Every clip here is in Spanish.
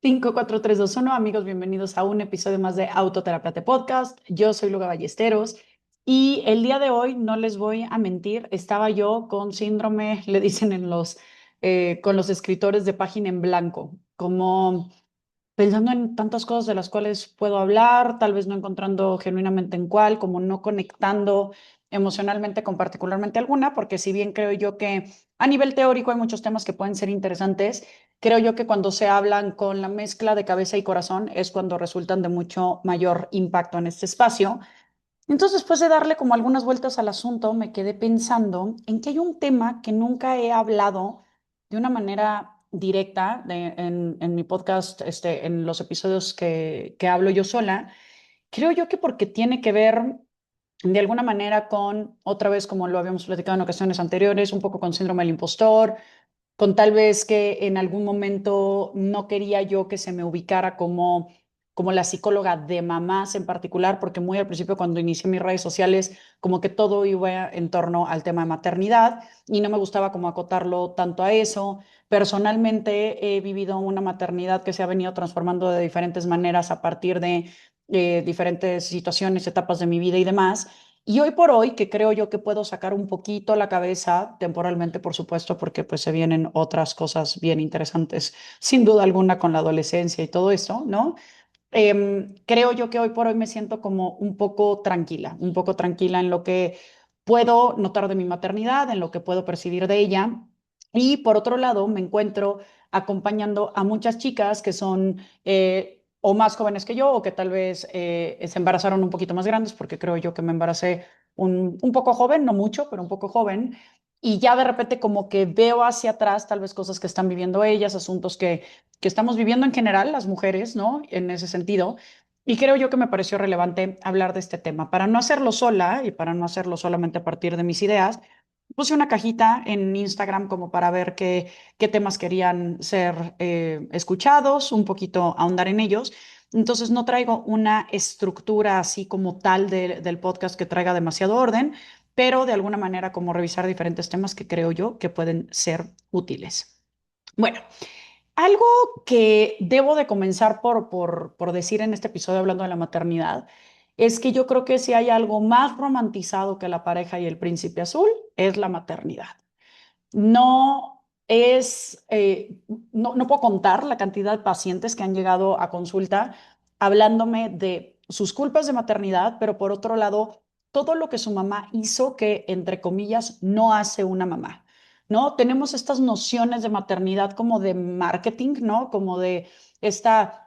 5, 4, 3, 2, 1. Amigos, bienvenidos a un episodio más de Autoterapia Podcast. Yo soy Luga Ballesteros y el día de hoy, no les voy a mentir, estaba yo con síndrome, le dicen con los escritores de página en blanco, como pensando en tantas cosas de las cuales puedo hablar, tal vez no encontrando genuinamente en cuál, como no conectando emocionalmente con particularmente alguna, porque si bien creo yo que a nivel teórico hay muchos temas que pueden ser interesantes, creo yo que cuando se hablan con la mezcla de cabeza y corazón es cuando resultan de mucho mayor impacto en este espacio. Entonces, después de darle como algunas vueltas al asunto, me quedé pensando en que hay un tema que nunca he hablado de una manera directa en mi podcast, en los episodios que hablo yo sola. Creo yo que porque tiene que ver de alguna manera con, otra vez como lo habíamos platicado en ocasiones anteriores, un poco con síndrome del impostor, con tal vez que en algún momento no quería yo que se me ubicara como la psicóloga de mamás en particular, porque muy al principio cuando inicié mis redes sociales, como que todo iba en torno al tema de maternidad y no me gustaba como acotarlo tanto a eso. Personalmente he vivido una maternidad que se ha venido transformando de diferentes maneras a partir de diferentes situaciones, etapas de mi vida y demás. Y hoy por hoy, que creo yo que puedo sacar un poquito la cabeza, temporalmente, por supuesto, porque pues se vienen otras cosas bien interesantes, sin duda alguna, con la adolescencia y todo eso, ¿no? Creo yo que hoy por hoy me siento como un poco tranquila en lo que puedo notar de mi maternidad, en lo que puedo percibir de ella. Y por otro lado, me encuentro acompañando a muchas chicas que son o más jóvenes que yo o que tal vez se embarazaron un poquito más grandes, porque creo yo que me embaracé un poco joven, no mucho, pero un poco joven. Y ya de repente como que veo hacia atrás tal vez cosas que están viviendo ellas, asuntos que estamos viviendo en general las mujeres, ¿no? En ese sentido. Y creo yo que me pareció relevante hablar de este tema. Para no hacerlo sola y para no hacerlo solamente a partir de mis ideas, puse una cajita en Instagram como para ver qué temas querían ser escuchados, un poquito ahondar en ellos. Entonces no traigo una estructura así como tal del podcast que traiga demasiado orden, pero de alguna manera como revisar diferentes temas que creo yo que pueden ser útiles. Bueno, algo que debo de comenzar por decir en este episodio hablando de la maternidad es que yo creo que si hay algo más romantizado que la pareja y el príncipe azul, es la maternidad. No es, no puedo contar la cantidad de pacientes que han llegado a consulta hablándome de sus culpas de maternidad, pero por otro lado, todo lo que su mamá hizo que, entre comillas, no hace una mamá, ¿no? Tenemos estas nociones de maternidad como de marketing, ¿no? Como de esta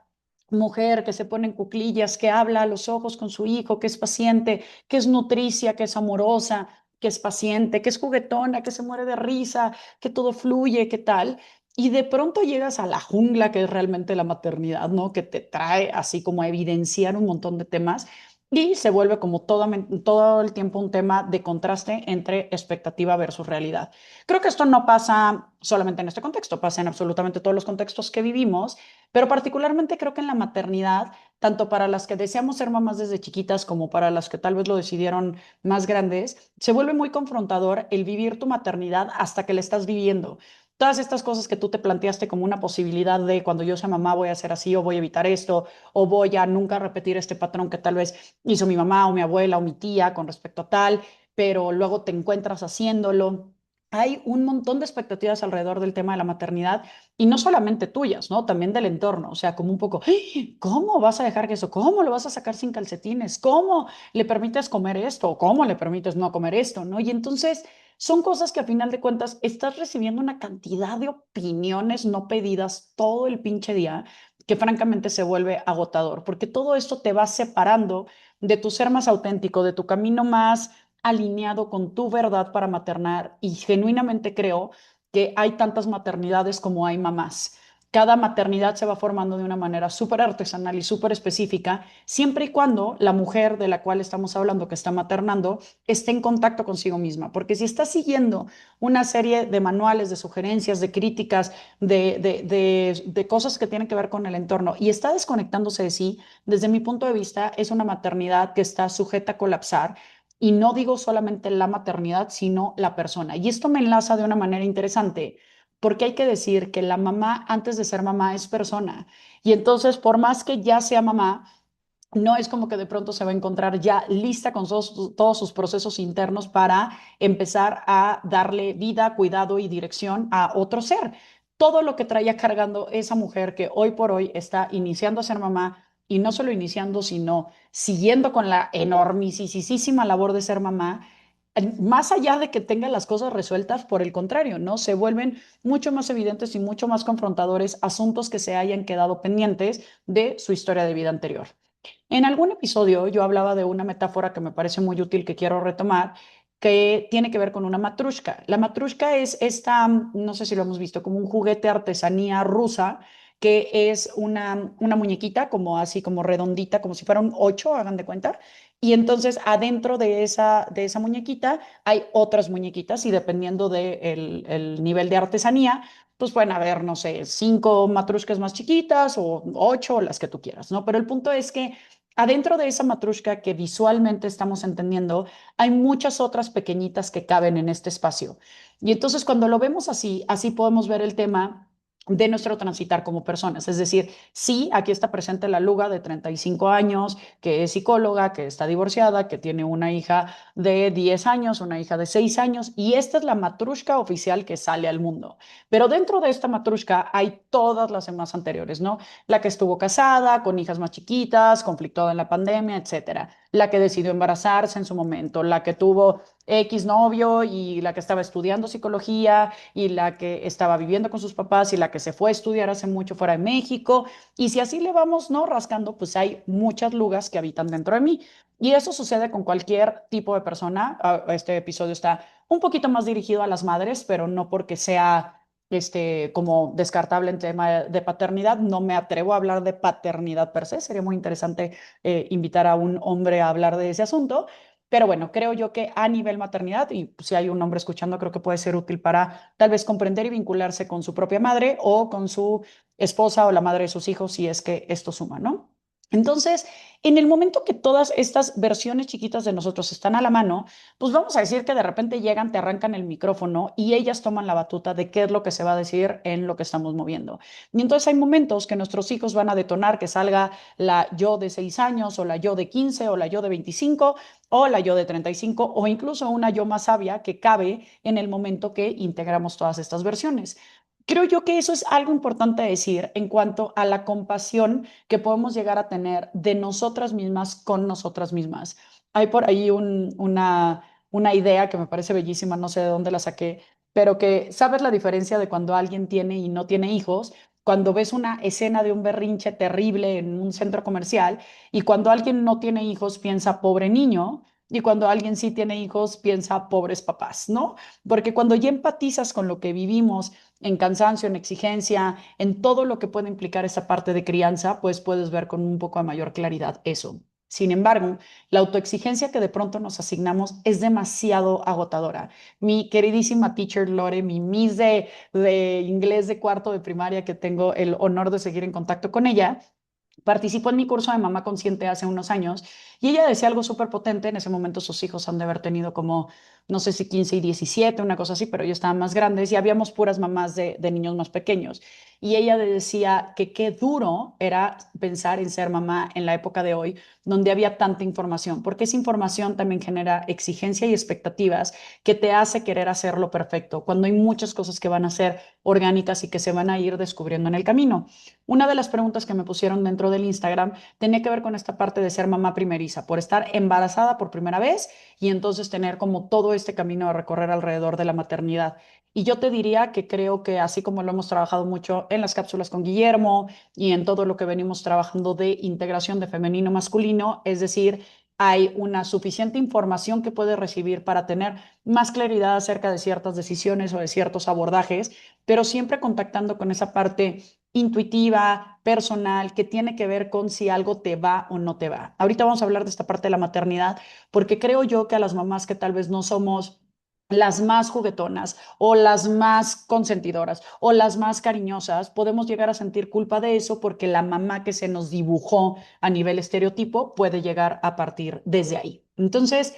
mujer que se pone en cuclillas, que habla a los ojos con su hijo, que es paciente, que es nutricia, que es amorosa, que es paciente, que es juguetona, que se muere de risa, que todo fluye, qué tal. Y de pronto llegas a la jungla que es realmente la maternidad, ¿no? Que te trae así como a evidenciar un montón de temas y se vuelve como todo el tiempo un tema de contraste entre expectativa versus realidad. Creo que esto no pasa solamente en este contexto, pasa en absolutamente todos los contextos que vivimos, pero particularmente creo que en la maternidad, tanto para las que deseamos ser mamás desde chiquitas como para las que tal vez lo decidieron más grandes, se vuelve muy confrontador el vivir tu maternidad hasta que la estás viviendo. Todas estas cosas que tú te planteaste como una posibilidad de cuando yo sea mamá voy a hacer así o voy a evitar esto o voy a nunca repetir este patrón que tal vez hizo mi mamá o mi abuela o mi tía con respecto a tal, pero luego te encuentras haciéndolo. Hay un montón de expectativas alrededor del tema de la maternidad y no solamente tuyas, ¿no? También del entorno, o sea, como un poco, "Ay, ¿cómo vas a dejar que eso? ¿Cómo lo vas a sacar sin calcetines? ¿Cómo le permites comer esto? ¿O cómo le permites no comer esto? ¿No? Y entonces son cosas que a final de cuentas estás recibiendo una cantidad de opiniones no pedidas todo el pinche día que francamente se vuelve agotador, porque todo esto te va separando de tu ser más auténtico, de tu camino más alineado con tu verdad para maternar y genuinamente creo que hay tantas maternidades como hay mamás. Cada maternidad se va formando de una manera súper artesanal y súper específica, siempre y cuando la mujer de la cual estamos hablando, que está maternando, esté en contacto consigo misma. Porque si está siguiendo una serie de manuales, de sugerencias, de críticas, de cosas que tienen que ver con el entorno y está desconectándose de sí, desde mi punto de vista, es una maternidad que está sujeta a colapsar. Y no digo solamente la maternidad, sino la persona. Y esto me enlaza de una manera interesante porque hay que decir que la mamá antes de ser mamá es persona. Y entonces, por más que ya sea mamá, no es como que de pronto se va a encontrar ya lista con todos sus procesos internos para empezar a darle vida, cuidado y dirección a otro ser. Todo lo que traía cargando esa mujer que hoy por hoy está iniciando a ser mamá y no solo iniciando, sino siguiendo con la enormisísima labor de ser mamá, más allá de que tenga las cosas resueltas, por el contrario, ¿no? Se vuelven mucho más evidentes y mucho más confrontadores asuntos que se hayan quedado pendientes de su historia de vida anterior. En algún episodio yo hablaba de una metáfora que me parece muy útil que quiero retomar, que tiene que ver con una matrushka. La matrushka es esta, no sé si lo hemos visto, como un juguete artesanía rusa, que es una muñequita como así, como redondita, como si fuera un ocho, hagan de cuenta. Y entonces adentro de esa muñequita hay otras muñequitas y dependiendo del el nivel de artesanía, pues pueden haber, no sé, cinco matrushkas más chiquitas o ocho, las que tú quieras, ¿no? Pero el punto es que adentro de esa matrushka que visualmente estamos entendiendo, hay muchas otras pequeñitas que caben en este espacio. Y entonces cuando lo vemos así, así podemos ver el tema de nuestro transitar como personas. Es decir, sí, aquí está presente la Luga de 35 años, que es psicóloga, que está divorciada, que tiene una hija de 10 años, una hija de 6 años, y esta es la matrushka oficial que sale al mundo. Pero dentro de esta matrushka hay todas las demás anteriores, ¿no? La que estuvo casada, con hijas más chiquitas, conflictuada en la pandemia, etcétera. La que decidió embarazarse en su momento, la que tuvo X novio y la que estaba estudiando psicología y la que estaba viviendo con sus papás y la que se fue a estudiar hace mucho fuera de México. Y si así le vamos, ¿no? Rascando, pues hay muchas lugas que habitan dentro de mí. Y eso sucede con cualquier tipo de persona. Este episodio está un poquito más dirigido a las madres, pero no porque sea como descartable en tema de paternidad. No me atrevo a hablar de paternidad per se. Sería muy interesante invitar a un hombre a hablar de ese asunto. Pero bueno, creo yo que a nivel maternidad, y pues, si hay un hombre escuchando, creo que puede ser útil para tal vez comprender y vincularse con su propia madre o con su esposa o la madre de sus hijos, si es que esto suma, ¿no? Entonces, en el momento que todas estas versiones chiquitas de nosotros están a la mano, pues vamos a decir que de repente llegan, te arrancan el micrófono y ellas toman la batuta de qué es lo que se va a decir en lo que estamos moviendo. Y entonces hay momentos que nuestros hijos van a detonar que salga la yo de 6 años o la yo de 15 o la yo de 25 o la yo de 35 o incluso una yo más sabia que cabe en el momento que integramos todas estas versiones. Creo yo que eso es algo importante a decir en cuanto a la compasión que podemos llegar a tener de nosotras mismas con nosotras mismas. Hay por ahí una idea que me parece bellísima, no sé de dónde la saqué, pero que sabes la diferencia de cuando alguien tiene y no tiene hijos, cuando ves una escena de un berrinche terrible en un centro comercial y cuando alguien no tiene hijos piensa pobre niño y cuando alguien sí tiene hijos piensa pobres papás, ¿no? Porque cuando ya empatizas con lo que vivimos en cansancio, en exigencia, en todo lo que puede implicar esa parte de crianza, pues puedes ver con un poco de mayor claridad eso. Sin embargo, la autoexigencia que de pronto nos asignamos es demasiado agotadora. Mi queridísima teacher Lore, mi Miss de inglés de cuarto de primaria, que tengo el honor de seguir en contacto con ella, participó en mi curso de Mamá Consciente hace unos años y ella decía algo súper potente. En ese momento sus hijos han de haber tenido como, no sé si 15 y 17, una cosa así, pero ellos estaban más grandes y habíamos puras mamás de niños más pequeños. Y ella decía que qué duro era pensar en ser mamá en la época de hoy, donde había tanta información, porque esa información también genera exigencia y expectativas que te hace querer hacerlo perfecto, cuando hay muchas cosas que van a ser orgánicas y que se van a ir descubriendo en el camino. Una de las preguntas que me pusieron dentro del Instagram tenía que ver con esta parte de ser mamá primeriza, por estar embarazada por primera vez y entonces tener como todo este camino a recorrer alrededor de la maternidad. Y yo te diría que creo que así como lo hemos trabajado mucho en las cápsulas con Guillermo y en todo lo que venimos trabajando de integración de femenino masculino, es decir, hay una suficiente información que puedes recibir para tener más claridad acerca de ciertas decisiones o de ciertos abordajes, pero siempre contactando con esa parte intuitiva, personal, que tiene que ver con si algo te va o no te va. Ahorita vamos a hablar de esta parte de la maternidad, porque creo yo que a las mamás que tal vez no somos las más juguetonas o las más consentidoras o las más cariñosas, podemos llegar a sentir culpa de eso porque la mamá que se nos dibujó a nivel estereotipo puede llegar a partir desde ahí. Entonces,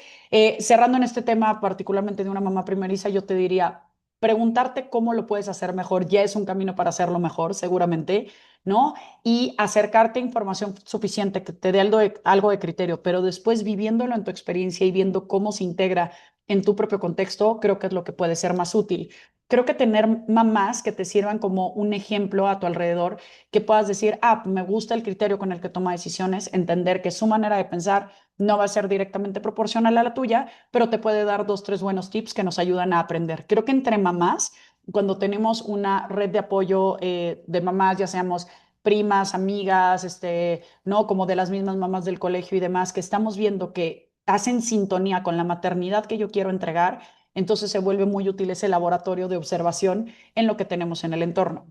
cerrando en este tema particularmente de una mamá primeriza, yo te diría, preguntarte cómo lo puedes hacer mejor ya es un camino para hacerlo mejor, seguramente, ¿no? Y acercarte a información suficiente que te dé algo de criterio, pero después viviéndolo en tu experiencia y viendo cómo se integra en tu propio contexto, creo que es lo que puede ser más útil. Creo que tener mamás que te sirvan como un ejemplo a tu alrededor, que puedas decir, me gusta el criterio con el que toma decisiones, entender que su manera de pensar no va a ser directamente proporcional a la tuya, pero te puede dar dos, tres buenos tips que nos ayudan a aprender. Creo que entre mamás, cuando tenemos una red de apoyo de mamás, ya seamos primas, amigas, no como de las mismas mamás del colegio y demás, que estamos viendo que hacen sintonía con la maternidad que yo quiero entregar, entonces se vuelve muy útil ese laboratorio de observación en lo que tenemos en el entorno.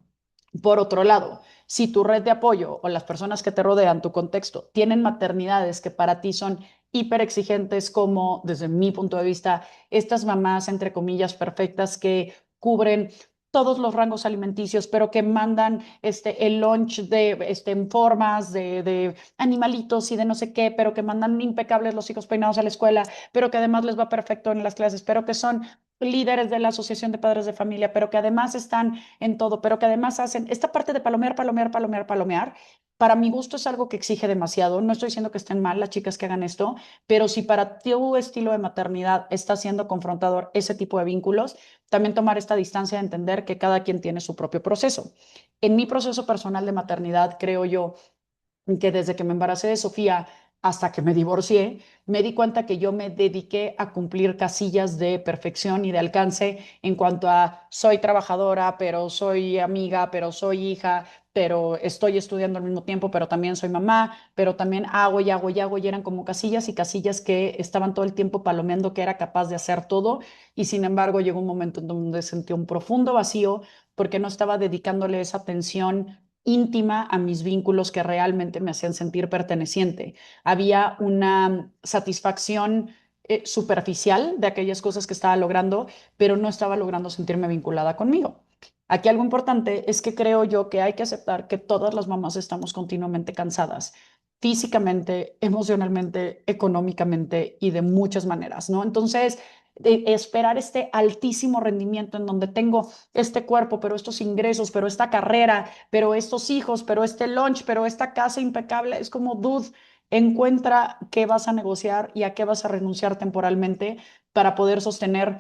Por otro lado, si tu red de apoyo o las personas que te rodean, tu contexto, tienen maternidades que para ti son hiper exigentes, como desde mi punto de vista, estas mamás, entre comillas, perfectas que cubren todos los rangos alimenticios, pero que mandan el lunch en formas de animalitos y de no sé qué, pero que mandan impecables los hijos peinados a la escuela, pero que además les va perfecto en las clases, pero que son líderes de la Asociación de Padres de Familia, pero que además están en todo, pero que además hacen esta parte de palomear, palomear, palomear, palomear. Para mi gusto es algo que exige demasiado. No estoy diciendo que estén mal las chicas que hagan esto, pero si para tu estilo de maternidad está siendo confrontador ese tipo de vínculos, también tomar esta distancia de entender que cada quien tiene su propio proceso. En mi proceso personal de maternidad, creo yo que desde que me embaracé de Sofía hasta que me divorcié, me di cuenta que yo me dediqué a cumplir casillas de perfección y de alcance en cuanto a soy trabajadora, pero soy amiga, pero soy hija, pero estoy estudiando al mismo tiempo, pero también soy mamá, pero también hago y hago y hago, y eran como casillas y casillas que estaban todo el tiempo palomeando que era capaz de hacer todo, y sin embargo llegó un momento en donde sentí un profundo vacío porque no estaba dedicándole esa atención íntima a mis vínculos que realmente me hacían sentir perteneciente. Había una satisfacción superficial de aquellas cosas que estaba logrando, pero no estaba logrando sentirme vinculada conmigo. Aquí algo importante es que creo yo que hay que aceptar que todas las mamás estamos continuamente cansadas, físicamente, emocionalmente, económicamente y de muchas maneras, ¿no? Entonces, esperar este altísimo rendimiento en donde tengo este cuerpo, pero estos ingresos, pero esta carrera, pero estos hijos, pero este lunch, pero esta casa impecable, es como, dude, encuentra qué vas a negociar y a qué vas a renunciar temporalmente para poder sostener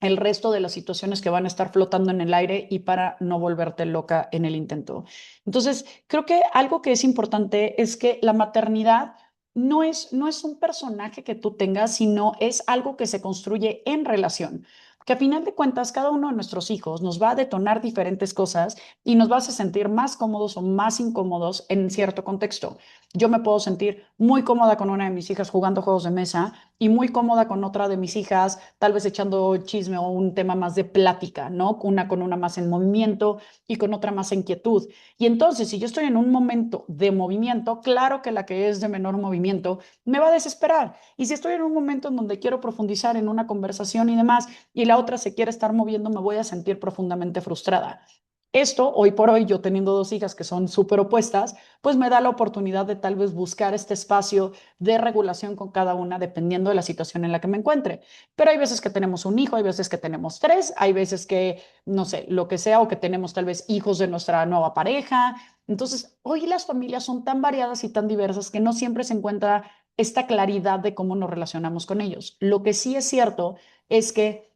el resto de las situaciones que van a estar flotando en el aire y para no volverte loca en el intento. Entonces, creo que algo que es importante es que la maternidad no es un personaje que tú tengas, sino es algo que se construye en relación. Que a final de cuentas, cada uno de nuestros hijos nos va a detonar diferentes cosas y nos va a hacer sentir más cómodos o más incómodos en cierto contexto. Yo me puedo sentir muy cómoda con una de mis hijas jugando juegos de mesa y muy cómoda con otra de mis hijas, tal vez echando chisme o un tema más de plática, ¿no? Una con una más en movimiento y con otra más en quietud. Y entonces, si yo estoy en un momento de movimiento, claro que la que es de menor movimiento me va a desesperar. Y si estoy en un momento en donde quiero profundizar en una conversación y demás, y la otra se quiere estar moviendo, me voy a sentir profundamente frustrada. Esto, hoy por hoy, yo teniendo dos hijas que son súper opuestas, pues me da la oportunidad de tal vez buscar este espacio de regulación con cada una dependiendo de la situación en la que me encuentre. Pero hay veces que tenemos un hijo, hay veces que tenemos tres, hay veces que, no sé, lo que sea, o que tenemos tal vez hijos de nuestra nueva pareja. Entonces, hoy las familias son tan variadas y tan diversas que no siempre se encuentra esta claridad de cómo nos relacionamos con ellos. Lo que sí es cierto es que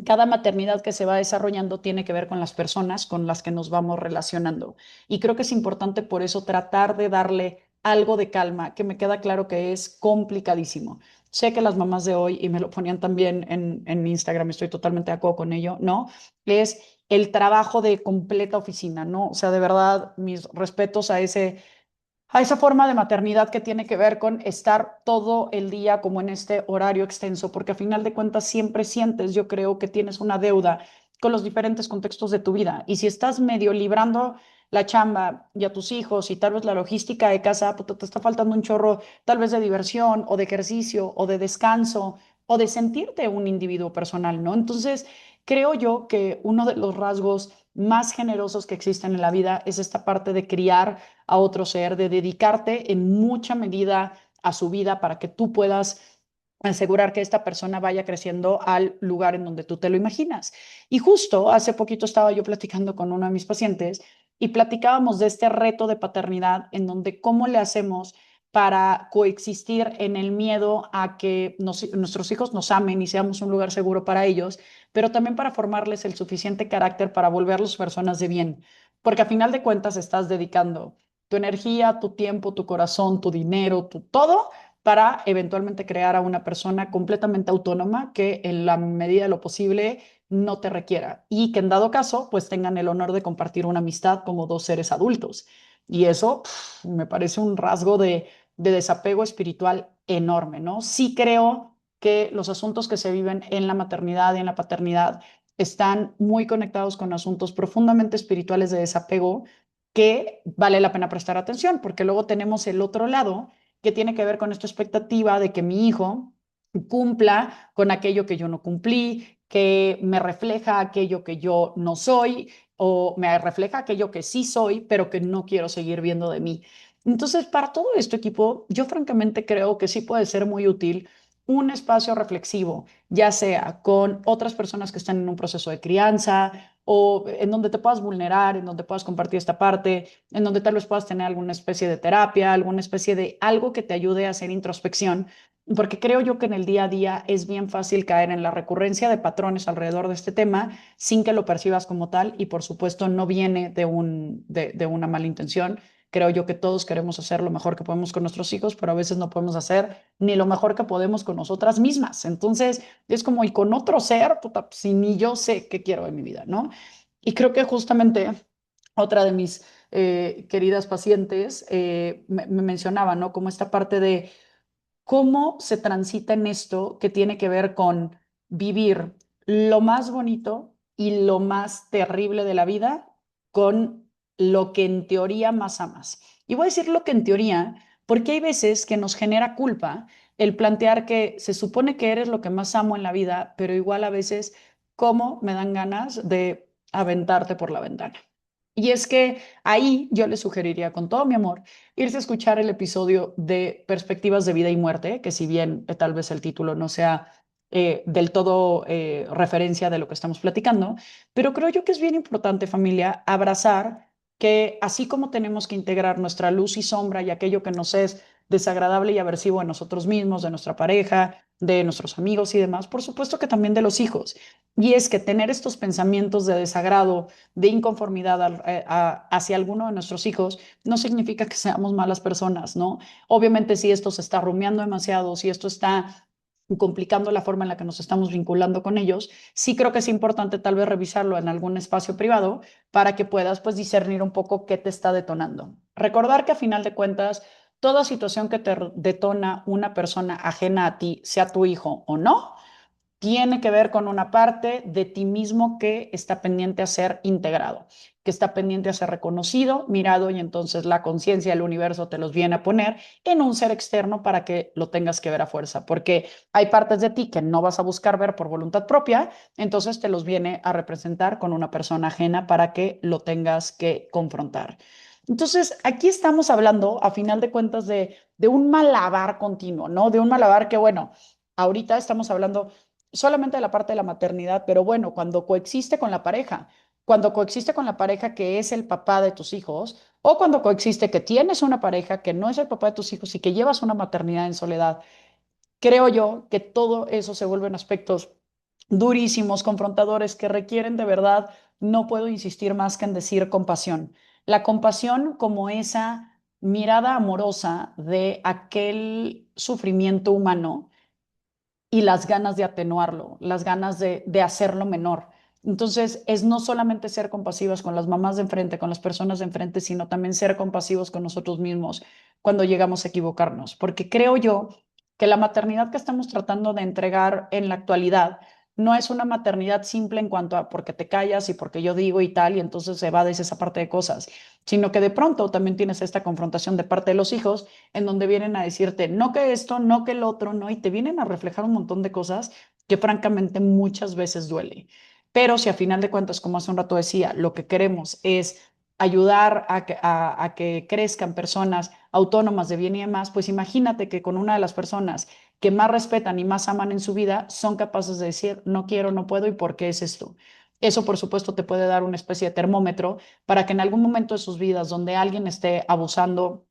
cada maternidad que se va desarrollando tiene que ver con las personas con las que nos vamos relacionando. Y creo que es importante por eso tratar de darle algo de calma, que me queda claro que es complicadísimo. Sé que las mamás de hoy, y me lo ponían también en Instagram, estoy totalmente de acuerdo con ello, ¿no? Es el trabajo de completa oficina, ¿no? O sea, de verdad, mis respetos a esa forma de maternidad que tiene que ver con estar todo el día como en este horario extenso, porque a final de cuentas siempre sientes, yo creo que tienes una deuda con los diferentes contextos de tu vida. Y si estás medio librando la chamba y a tus hijos y tal vez la logística de casa, pues te está faltando un chorro tal vez de diversión o de ejercicio o de descanso o de sentirte un individuo personal, ¿no? Entonces, creo yo que uno de los rasgos más generosos que existen en la vida es esta parte de criar a otro ser, de dedicarte en mucha medida a su vida para que tú puedas asegurar que esta persona vaya creciendo al lugar en donde tú te lo imaginas. Y justo hace poquito estaba yo platicando con uno de mis pacientes y platicábamos de este reto de paternidad en donde cómo le hacemos para coexistir en el miedo a que nuestros hijos nos amen y seamos un lugar seguro para ellos, pero también para formarles el suficiente carácter para volverlos personas de bien. Porque a final de cuentas estás dedicando tu energía, tu tiempo, tu corazón, tu dinero, tu todo para eventualmente crear a una persona completamente autónoma que en la medida de lo posible no te requiera y que en dado caso pues tengan el honor de compartir una amistad como dos seres adultos. Y eso me parece un rasgo de desapego espiritual enorme, ¿no? Sí creo que los asuntos que se viven en la maternidad y en la paternidad están muy conectados con asuntos profundamente espirituales de desapego que vale la pena prestar atención, porque luego tenemos el otro lado que tiene que ver con esta expectativa de que mi hijo cumpla con aquello que yo no cumplí, que me refleja aquello que yo no soy o me refleja aquello que sí soy, pero que no quiero seguir viendo de mí. Entonces, para todo esto, equipo, yo francamente creo que sí puede ser muy útil un espacio reflexivo, ya sea con otras personas que están en un proceso de crianza o en donde te puedas vulnerar, en donde puedas compartir esta parte, en donde tal vez puedas tener alguna especie de terapia, alguna especie de algo que te ayude a hacer introspección, porque creo yo que en el día a día es bien fácil caer en la recurrencia de patrones alrededor de este tema sin que lo percibas como tal y por supuesto no viene de una mala intención. Creo yo que todos queremos hacer lo mejor que podemos con nuestros hijos, pero a veces no podemos hacer ni lo mejor que podemos con nosotras mismas. Entonces es como, y con otro ser, puta, si ni yo sé qué quiero en mi vida, ¿no? Y creo que justamente otra de mis queridas pacientes me mencionaba, ¿no? Como esta parte de cómo se transita en esto que tiene que ver con vivir lo más bonito y lo más terrible de la vida con lo que en teoría más amas. Y voy a decir lo que en teoría, porque hay veces que nos genera culpa el plantear que se supone que eres lo que más amo en la vida, pero igual a veces, ¿cómo me dan ganas de aventarte por la ventana? Y es que ahí yo le sugeriría con todo mi amor irse a escuchar el episodio de Perspectivas de Vida y Muerte, que si bien tal vez el título no sea del todo referencia de lo que estamos platicando, pero creo yo que es bien importante, familia, abrazar que así como tenemos que integrar nuestra luz y sombra y aquello que nos es desagradable y aversivo en nosotros mismos, de nuestra pareja, de nuestros amigos y demás, por supuesto que también de los hijos. Y es que tener estos pensamientos de desagrado, de inconformidad hacia alguno de nuestros hijos, no significa que seamos malas personas, ¿no? Obviamente si esto se está rumiando demasiado, si esto está complicando la forma en la que nos estamos vinculando con ellos, sí creo que es importante tal vez revisarlo en algún espacio privado para que puedas pues discernir un poco qué te está detonando. Recordar que a final de cuentas, toda situación que te detona una persona ajena a ti, sea tu hijo o no, tiene que ver con una parte de ti mismo que está pendiente a ser integrado, que está pendiente a ser reconocido, mirado y entonces la conciencia del universo te los viene a poner en un ser externo para que lo tengas que ver a fuerza, porque hay partes de ti que no vas a buscar ver por voluntad propia, entonces te los viene a representar con una persona ajena para que lo tengas que confrontar. Entonces, aquí estamos hablando, a final de cuentas, de un malabar continuo, ¿no? De un malabar que, bueno, ahorita estamos hablando solamente de la parte de la maternidad, pero bueno, cuando coexiste con la pareja que es el papá de tus hijos, o cuando coexiste que tienes una pareja que no es el papá de tus hijos y que llevas una maternidad en soledad, creo yo que todo eso se vuelven aspectos durísimos, confrontadores, que requieren de verdad, no puedo insistir más que en decir compasión. La compasión como esa mirada amorosa de aquel sufrimiento humano y las ganas de atenuarlo, las ganas de hacerlo menor. Entonces, es no solamente ser compasivas con las mamás de enfrente, con las personas de enfrente, sino también ser compasivos con nosotros mismos cuando llegamos a equivocarnos, porque creo yo que la maternidad que estamos tratando de entregar en la actualidad no es una maternidad simple en cuanto a porque te callas y porque yo digo y tal, y entonces evades esa parte de cosas, sino que de pronto también tienes esta confrontación de parte de los hijos en donde vienen a decirte, no que esto, no que el otro, no, y te vienen a reflejar un montón de cosas que francamente muchas veces duele. Pero si a final de cuentas, como hace un rato decía, lo que queremos es ayudar a que crezcan personas autónomas de bien y demás, pues imagínate que con una de las personas que más respetan y más aman en su vida son capaces de decir, no quiero, no puedo y por qué es esto. Eso, por supuesto, te puede dar una especie de termómetro para que en algún momento de sus vidas donde alguien esté abusando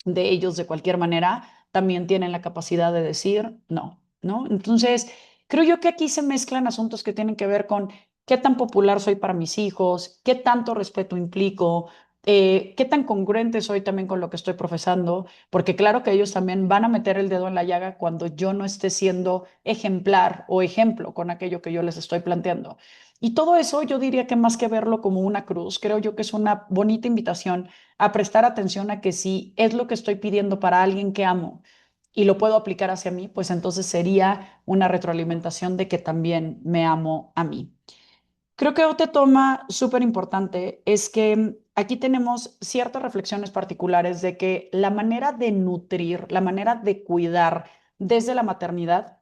de ellos de cualquier manera, también tienen la capacidad de decir no, ¿no? Entonces, creo yo que aquí se mezclan asuntos que tienen que ver con qué tan popular soy para mis hijos, qué tanto respeto implico, qué tan congruente soy también con lo que estoy profesando, porque claro que ellos también van a meter el dedo en la llaga cuando yo no esté siendo ejemplar o ejemplo con aquello que yo les estoy planteando. Y todo eso yo diría que más que verlo como una cruz, creo yo que es una bonita invitación a prestar atención a que si es lo que estoy pidiendo para alguien que amo y lo puedo aplicar hacia mí, pues entonces sería una retroalimentación de que también me amo a mí. Creo que otro toma súper importante es que aquí tenemos ciertas reflexiones particulares de que la manera de nutrir, la manera de cuidar desde la maternidad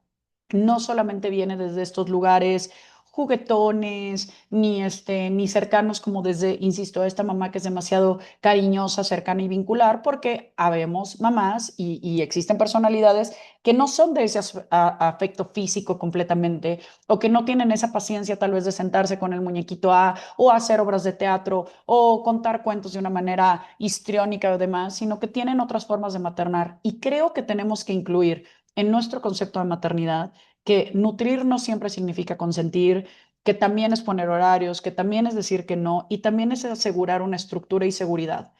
no solamente viene desde estos lugares juguetones, ni cercanos como desde, insisto, esta mamá que es demasiado cariñosa, cercana y vincular, porque habemos mamás y existen personalidades que no son de ese afecto físico completamente o que no tienen esa paciencia tal vez de sentarse con el muñequito o hacer obras de teatro o contar cuentos de una manera histriónica o demás, sino que tienen otras formas de maternar. Y creo que tenemos que incluir en nuestro concepto de maternidad que nutrir no siempre significa consentir, que también es poner horarios, que también es decir que no y también es asegurar una estructura y seguridad.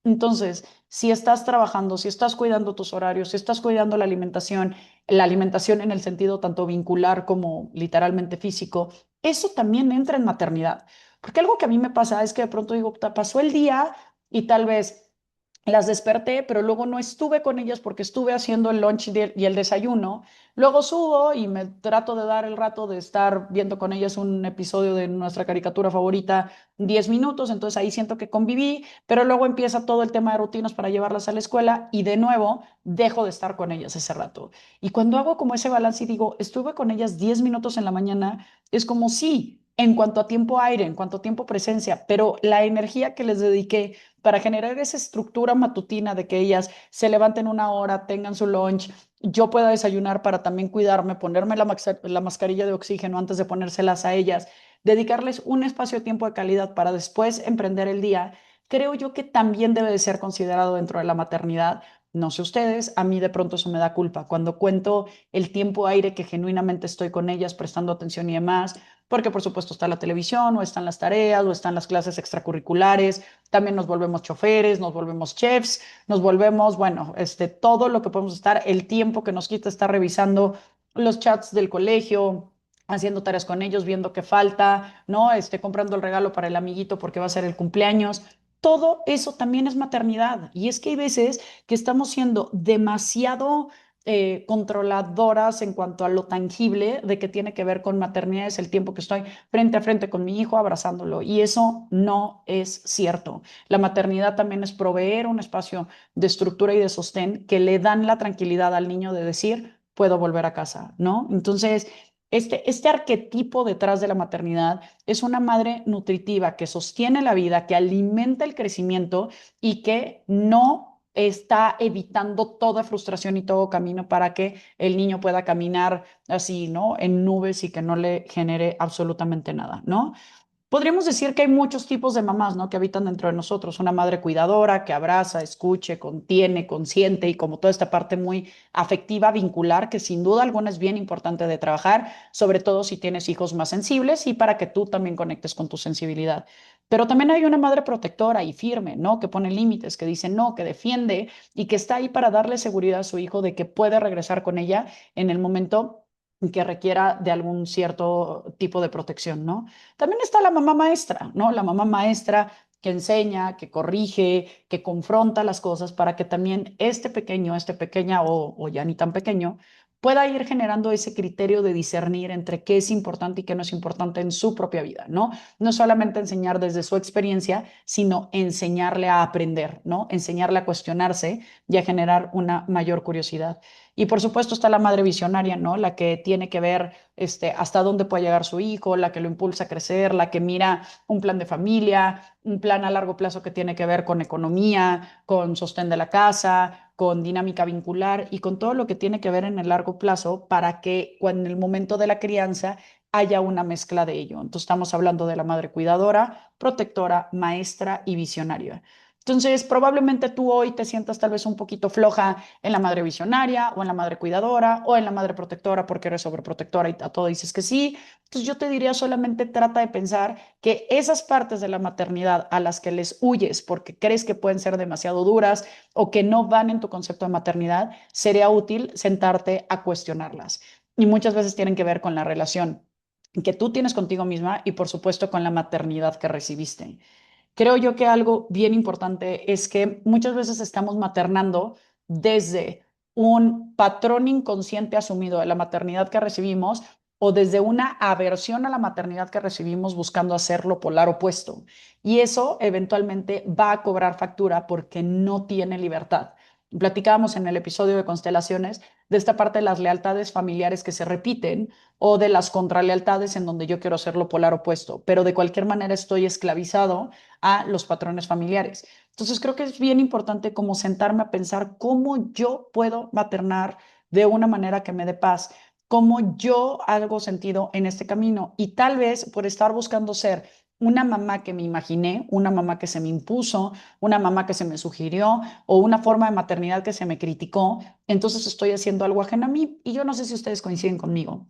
Entonces, si estás trabajando, si estás cuidando tus horarios, si estás cuidando la alimentación en el sentido tanto vincular como literalmente físico, eso también entra en maternidad. Porque algo que a mí me pasa es que de pronto digo, pasó el día y tal vez las desperté, pero luego no estuve con ellas porque estuve haciendo el lunch y el desayuno. Luego subo y me trato de dar el rato de estar viendo con ellas un episodio de nuestra caricatura favorita, 10 minutos, entonces ahí siento que conviví, pero luego empieza todo el tema de rutinas para llevarlas a la escuela y de nuevo dejo de estar con ellas ese rato. Y cuando hago como ese balance y digo, estuve con ellas 10 minutos en la mañana, es como sí, en cuanto a tiempo aire, en cuanto a tiempo presencia, pero la energía que les dediqué para generar esa estructura matutina de que ellas se levanten una hora, tengan su lunch, yo pueda desayunar para también cuidarme, ponerme la mascarilla de oxígeno antes de ponérselas a ellas, dedicarles un espacio de tiempo de calidad para después emprender el día, creo yo que también debe de ser considerado dentro de la maternidad. No sé ustedes, a mí de pronto eso me da culpa. Cuando cuento el tiempo aire que genuinamente estoy con ellas, prestando atención y demás, porque por supuesto está la televisión, o están las tareas, o están las clases extracurriculares, también nos volvemos choferes, nos volvemos chefs, nos volvemos, bueno, todo lo que podemos estar, el tiempo que nos quita estar revisando los chats del colegio, haciendo tareas con ellos, viendo qué falta, ¿no? Comprando el regalo para el amiguito porque va a ser el cumpleaños. Todo eso también es maternidad. Y es que hay veces que estamos siendo demasiado controladoras en cuanto a lo tangible de que tiene que ver con maternidad, es el tiempo que estoy frente a frente con mi hijo abrazándolo. Y eso no es cierto. La maternidad también es proveer un espacio de estructura y de sostén que le dan la tranquilidad al niño de decir, puedo volver a casa, ¿no? Entonces, este arquetipo detrás de la maternidad es una madre nutritiva que sostiene la vida, que alimenta el crecimiento y que no está evitando toda frustración y todo camino para que el niño pueda caminar así, ¿no? En nubes y que no le genere absolutamente nada, ¿no? Podríamos decir que hay muchos tipos de mamás, ¿no? Que habitan dentro de nosotros. Una madre cuidadora que abraza, escuche, contiene, consiente y como toda esta parte muy afectiva, vincular, que sin duda alguna es bien importante de trabajar, sobre todo si tienes hijos más sensibles y para que tú también conectes con tu sensibilidad. Pero también hay una madre protectora y firme, ¿no? Que pone límites, que dice no, que defiende y que está ahí para darle seguridad a su hijo de que puede regresar con ella en el momento que requiera de algún cierto tipo de protección, ¿no? También está la mamá maestra, ¿no? La mamá maestra que enseña, que corrige, que confronta las cosas para que también este pequeño, este pequeña o ya ni tan pequeño, pueda ir generando ese criterio de discernir entre qué es importante y qué no es importante en su propia vida, ¿no? No solamente enseñar desde su experiencia, sino enseñarle a aprender, ¿no? Enseñarle a cuestionarse y a generar una mayor curiosidad. Y por supuesto está la madre visionaria, ¿no? La que tiene que ver hasta dónde puede llegar su hijo, la que lo impulsa a crecer, la que mira un plan de familia, un plan a largo plazo que tiene que ver con economía, con sostén de la casa, con dinámica vincular y con todo lo que tiene que ver en el largo plazo para que cuando en el momento de la crianza haya una mezcla de ello. Entonces estamos hablando de la madre cuidadora, protectora, maestra y visionaria. Entonces, probablemente tú hoy te sientas tal vez un poquito floja en la madre visionaria o en la madre cuidadora o en la madre protectora porque eres sobreprotectora y a todo dices que sí. Entonces, yo te diría solamente trata de pensar que esas partes de la maternidad a las que les huyes porque crees que pueden ser demasiado duras o que no van en tu concepto de maternidad, sería útil sentarte a cuestionarlas. Y muchas veces tienen que ver con la relación que tú tienes contigo misma y por supuesto con la maternidad que recibiste. Creo yo que algo bien importante es que muchas veces estamos maternando desde un patrón inconsciente asumido de la maternidad que recibimos o desde una aversión a la maternidad que recibimos buscando hacer lo polar opuesto. Y eso eventualmente va a cobrar factura porque no tiene libertad. Platicábamos en el episodio de constelaciones de esta parte de las lealtades familiares que se repiten o de las contralealtades en donde yo quiero hacer lo polar opuesto, pero de cualquier manera estoy esclavizado a los patrones familiares. Entonces creo que es bien importante como sentarme a pensar cómo yo puedo maternar de una manera que me dé paz, cómo yo hago sentido en este camino y tal vez por estar buscando ser una mamá que me imaginé, una mamá que se me impuso, una mamá que se me sugirió o una forma de maternidad que se me criticó, entonces estoy haciendo algo ajeno a mí y yo no sé si ustedes coinciden conmigo,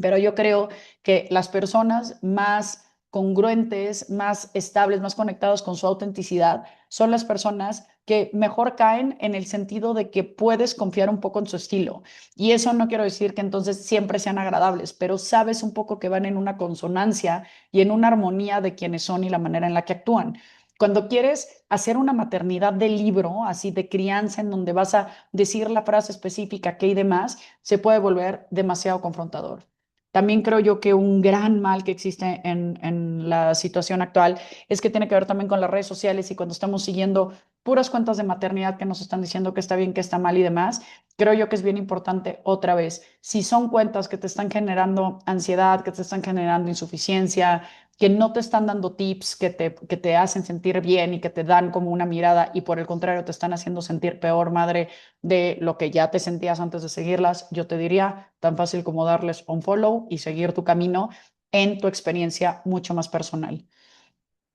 pero yo creo que las personas más congruentes, más estables, más conectados con su autenticidad, son las personas que mejor caen en el sentido de que puedes confiar un poco en su estilo. Y eso no quiero decir que entonces siempre sean agradables, pero sabes un poco que van en una consonancia y en una armonía de quienes son y la manera en la que actúan. Cuando quieres hacer una maternidad de libro, así de crianza, en donde vas a decir la frase específica que y demás, se puede volver demasiado confrontador. También creo yo que un gran mal que existe en la situación actual es que tiene que ver también con las redes sociales y cuando estamos siguiendo puras cuentas de maternidad que nos están diciendo que está bien, que está mal y demás, creo yo que es bien importante otra vez, si son cuentas que te están generando ansiedad, que te están generando insuficiencia, que no te están dando tips que te hacen sentir bien y que te dan como una mirada y por el contrario te están haciendo sentir peor, madre, de lo que ya te sentías antes de seguirlas, yo te diría tan fácil como darles un follow y seguir tu camino en tu experiencia mucho más personal.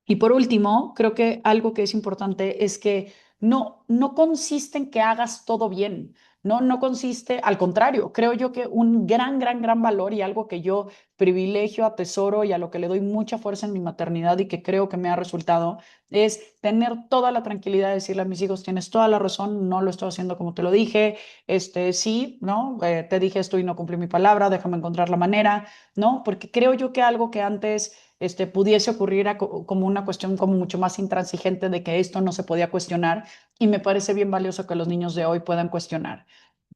Y por último, creo que algo que es importante es que no consiste en que hagas todo bien, no consiste, al contrario, creo yo que un gran valor y algo que yo privilegio, atesoro y a lo que le doy mucha fuerza en mi maternidad y que creo que me ha resultado es tener toda la tranquilidad de decirle a mis hijos, tienes toda la razón, no lo estoy haciendo como te lo dije, sí, ¿no? Te dije esto y no cumplí mi palabra, déjame encontrar la manera, ¿no? Porque creo yo que algo que antes pudiese ocurrir como una cuestión como mucho más intransigente de que esto no se podía cuestionar y me parece bien valioso que los niños de hoy puedan cuestionar.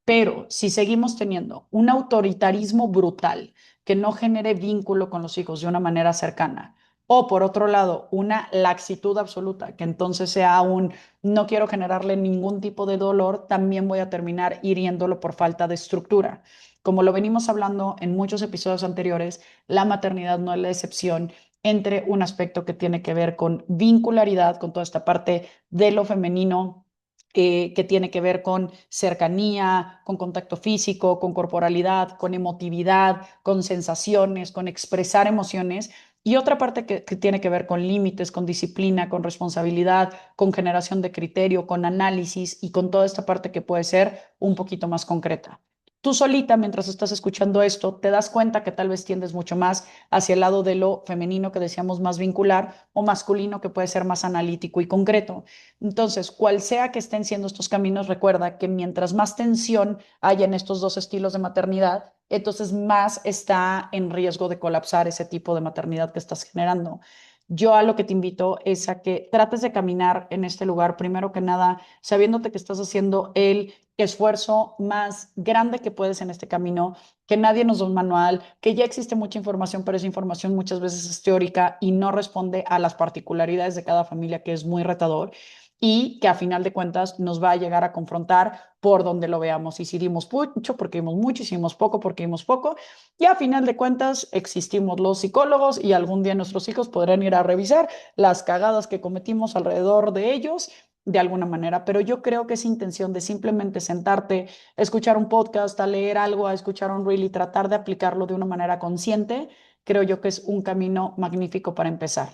Pero si seguimos teniendo un autoritarismo brutal que no genere vínculo con los hijos de una manera cercana, o por otro lado, una laxitud absoluta, que entonces sea un no quiero generarle ningún tipo de dolor, también voy a terminar hiriéndolo por falta de estructura. Como lo venimos hablando en muchos episodios anteriores, la maternidad no es la excepción entre un aspecto que tiene que ver con vincularidad, con toda esta parte de lo femenino que tiene que ver con cercanía, con contacto físico, con corporalidad, con emotividad, con sensaciones, con expresar emociones. Y otra parte que tiene que ver con límites, con disciplina, con responsabilidad, con generación de criterio, con análisis y con toda esta parte que puede ser un poquito más concreta. Tú solita, mientras estás escuchando esto, te das cuenta que tal vez tiendes mucho más hacia el lado de lo femenino que decíamos más vincular o masculino que puede ser más analítico y concreto. Entonces, cual sea que estén siendo estos caminos, recuerda que mientras más tensión haya en estos dos estilos de maternidad, entonces más está en riesgo de colapsar ese tipo de maternidad que estás generando. Yo a lo que te invito es a que trates de caminar en este lugar, primero que nada, sabiéndote que estás haciendo el esfuerzo más grande que puedes en este camino, que nadie nos da un manual, que ya existe mucha información, pero esa información muchas veces es teórica y no responde a las particularidades de cada familia, que es muy retador y que a final de cuentas nos va a llegar a confrontar por donde lo veamos. Y si dimos mucho, porque dimos mucho, y si dimos poco, porque dimos poco. Y a final de cuentas existimos los psicólogos y algún día nuestros hijos podrán ir a revisar las cagadas que cometimos alrededor de ellos de alguna manera, pero yo creo que esa intención de simplemente sentarte, a escuchar un podcast, a leer algo, a escuchar un reel y tratar de aplicarlo de una manera consciente, creo yo que es un camino magnífico para empezar.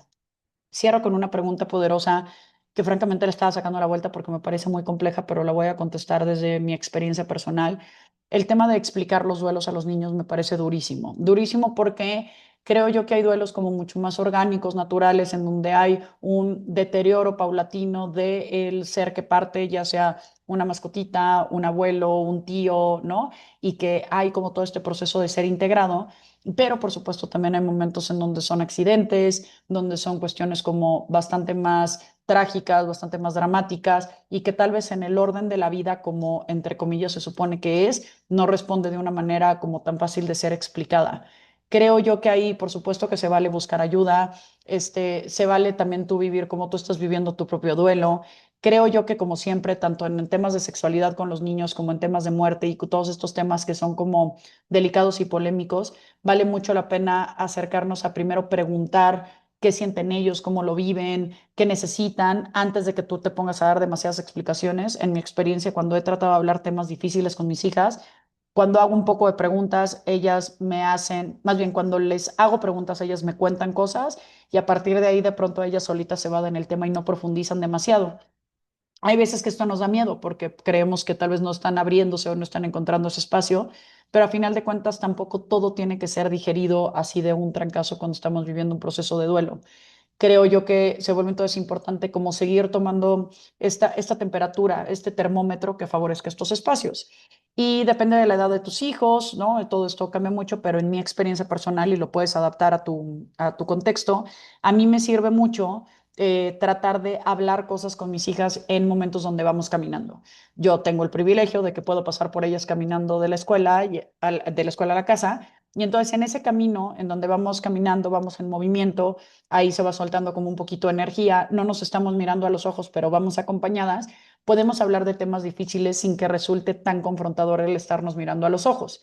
Cierro con una pregunta poderosa que francamente le estaba sacando la vuelta porque me parece muy compleja, pero la voy a contestar desde mi experiencia personal. El tema de explicar los duelos a los niños me parece durísimo. Durísimo porque creo yo que hay duelos como mucho más orgánicos, naturales, en donde hay un deterioro paulatino del ser que parte, ya sea una mascotita, un abuelo, un tío, ¿no? Y que hay como todo este proceso de ser integrado. Pero por supuesto también hay momentos en donde son accidentes, donde son cuestiones como bastante más trágicas, bastante más dramáticas y que tal vez en el orden de la vida, como entre comillas se supone que es, no responde de una manera como tan fácil de ser explicada. Creo yo que ahí, por supuesto que se vale buscar ayuda, se vale también tú vivir como tú estás viviendo tu propio duelo. Creo yo que como siempre, tanto en temas de sexualidad con los niños como en temas de muerte y todos estos temas que son como delicados y polémicos, vale mucho la pena acercarnos a primero preguntar qué sienten ellos, cómo lo viven, qué necesitan, antes de que tú te pongas a dar demasiadas explicaciones. En mi experiencia, cuando he tratado de hablar temas difíciles con mis hijas, cuando hago un poco de preguntas, ellas me hacen, más bien cuando les hago preguntas, ellas me cuentan cosas y a partir de ahí de pronto ellas solitas se van en el tema y no profundizan demasiado. Hay veces que esto nos da miedo porque creemos que tal vez no están abriéndose o no están encontrando ese espacio, pero a final de cuentas tampoco todo tiene que ser digerido así de un trancazo cuando estamos viviendo un proceso de duelo. Creo yo que se vuelve entonces importante como seguir tomando esta temperatura, este termómetro que favorezca estos espacios. Y depende de la edad de tus hijos, ¿no? Todo esto cambia mucho, pero en mi experiencia personal, y lo puedes adaptar a tu contexto, a mí me sirve mucho tratar de hablar cosas con mis hijas en momentos donde vamos caminando. Yo tengo el privilegio de que puedo pasar por ellas caminando de la escuela, de la escuela a la casa, y entonces en ese camino, en donde vamos caminando, vamos en movimiento, ahí se va soltando como un poquito de energía, no nos estamos mirando a los ojos, pero vamos acompañadas, podemos hablar de temas difíciles sin que resulte tan confrontador el estarnos mirando a los ojos.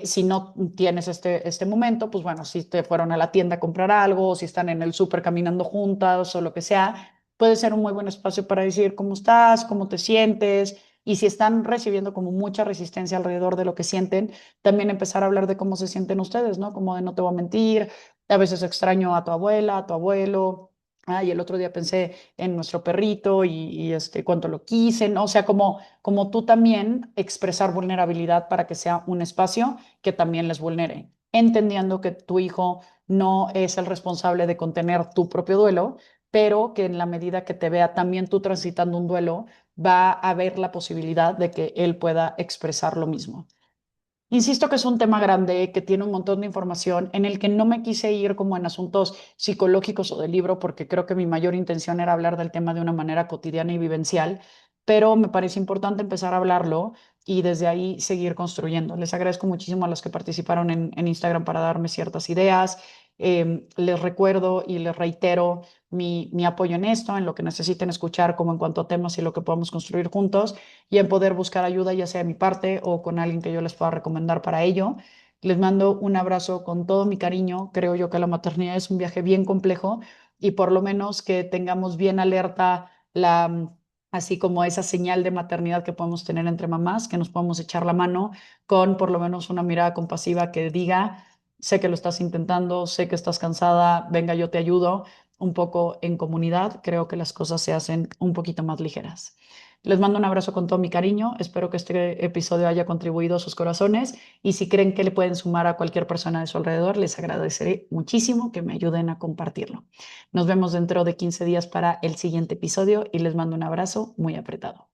Si no tienes este momento, pues bueno, si te fueron a la tienda a comprar algo, o si están en el súper caminando juntas o lo que sea, puede ser un muy buen espacio para decir cómo estás, cómo te sientes. Y si están recibiendo como mucha resistencia alrededor de lo que sienten, también empezar a hablar de cómo se sienten ustedes, ¿no? Como de no te voy a mentir, a veces extraño a tu abuela, a tu abuelo. Y el otro día pensé en nuestro perrito y cuánto lo quise, ¿no? O sea, como tú también expresar vulnerabilidad para que sea un espacio que también les vulnere, entendiendo que tu hijo no es el responsable de contener tu propio duelo, pero que en la medida que te vea también tú transitando un duelo, va a haber la posibilidad de que él pueda expresar lo mismo. Insisto que es un tema grande, que tiene un montón de información, en el que no me quise ir como en asuntos psicológicos o del libro, porque creo que mi mayor intención era hablar del tema de una manera cotidiana y vivencial, pero me parece importante empezar a hablarlo y desde ahí seguir construyendo. Les agradezco muchísimo a los que participaron en Instagram para darme ciertas ideas. Les recuerdo y les reitero mi apoyo en esto, en lo que necesiten escuchar, como en cuanto a temas y lo que podamos construir juntos y en poder buscar ayuda, ya sea de mi parte o con alguien que yo les pueda recomendar para ello. Les mando un abrazo con todo mi cariño. Creo yo que la maternidad es un viaje bien complejo y por lo menos que tengamos bien alerta así como esa señal de maternidad que podemos tener entre mamás, que nos podemos echar la mano con por lo menos una mirada compasiva que diga, sé que lo estás intentando, sé que estás cansada, venga, yo te ayudo. Un poco en comunidad, creo que las cosas se hacen un poquito más ligeras. Les mando un abrazo con todo mi cariño. Espero que este episodio haya contribuido a sus corazones y si creen que le pueden sumar a cualquier persona de su alrededor, les agradeceré muchísimo que me ayuden a compartirlo. Nos vemos dentro de 15 días para el siguiente episodio y les mando un abrazo muy apretado.